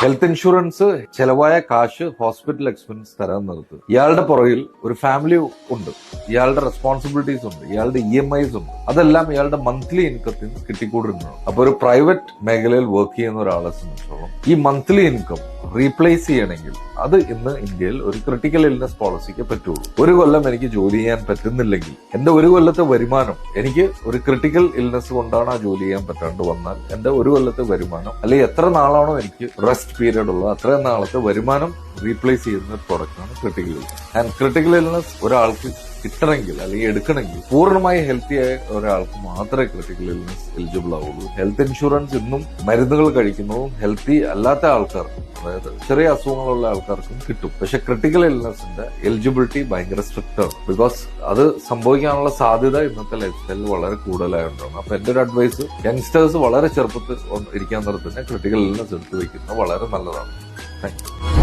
Health insurance ചെലവായ കാശ് hospital expense തരാൻ നിർത്തും. ഇയാളുടെ പുറകിൽ ഒരു ഫാമിലി ഉണ്ട്, ഇയാളുടെ റെസ്പോൺസിബിലിറ്റീസ് ഉണ്ട്, ഇയാളുടെ EMIs ഉണ്ട്. അതെല്ലാം ഇയാളുടെ മന്ത്ലി ഇൻകത്തിൽ നിന്ന് കിട്ടിക്കൂടുന്നതാണ്. അപ്പൊ ഒരു പ്രൈവറ്റ് മേഖലയിൽ വർക്ക് ചെയ്യുന്ന ഒരാളെ സംബന്ധിച്ചോളം ഈ മന്ത്ലി ഇൻകം റീപ്ലേസ് ചെയ്യണമെങ്കിൽ അത് ഇന്ന് ഇന്ത്യയിൽ ഒരു ക്രിട്ടിക്കൽ ഇൽനെസ് പോളിസിക്ക് പറ്റുള്ളൂ. ഒരു കൊല്ലം എനിക്ക് ജോലി ചെയ്യാൻ പറ്റുന്നില്ലെങ്കിൽ എന്റെ ഒരു കൊല്ലത്തെ വരുമാനം, എനിക്ക് ഒരു ക്രിട്ടിക്കൽ ഇൽനെസ് കൊണ്ടാണ് ആ ജോലി ചെയ്യാൻ പറ്റാണ്ട് വന്നാൽ എന്റെ ഒരു കൊല്ലത്തെ വരുമാനം, അല്ലെങ്കിൽ എത്ര നാളാണോ എനിക്ക് റെസ്റ്റ് പീരീഡ് ഉള്ളത് അത്രയും നാളത്തെ വരുമാനം റീപ്ലേസ് ചെയ്യുന്ന പ്രൊഡക്റ്റാണ് critical illness. And critical illness ഒരാൾക്ക് കിട്ടണമെങ്കിൽ അല്ലെങ്കിൽ എടുക്കണമെങ്കിൽ പൂർണ്ണമായി ഹെൽത്തി ആയ ഒരാൾക്ക് മാത്രമേ ക്രിട്ടിക്കൽ ഇൽനെസ് എലിജിബിൾ ആവുള്ളൂ. ഹെൽത്ത് ഇൻഷുറൻസ് ഇന്നും മരുന്നുകൾ കഴിക്കുന്നതും ഹെൽത്തി അല്ലാത്ത ആൾക്കാർക്കും, അതായത് ചെറിയ അസുഖങ്ങളുള്ള ആൾക്കാർക്കും കിട്ടും. പക്ഷെ ക്രിട്ടിക്കൽ ഇൽനെസിന്റെ എലിജിബിലിറ്റി ഭയങ്കര സ്ട്രിക്റ്റ് ആണ്. ബിക്കോസ് അത് സംഭവിക്കാനുള്ള സാധ്യത ഇന്നത്തെ ലൈഫ് സ്റ്റൈലിൽ വളരെ കൂടുതലായിട്ടാണ്. അപ്പൊ എന്റെ ഒരു അഡ്വൈസ്, യങ്സ്റ്റേഴ്സ് വളരെ ചെറുപ്പത്തിൽ ഇരിക്കാൻ നിർത്തുന്ന ക്രിട്ടിക്കൽ ഇൽനെസ് എടുത്തു വയ്ക്കുന്നത് വളരെ നല്ലതാണ്. Thank you.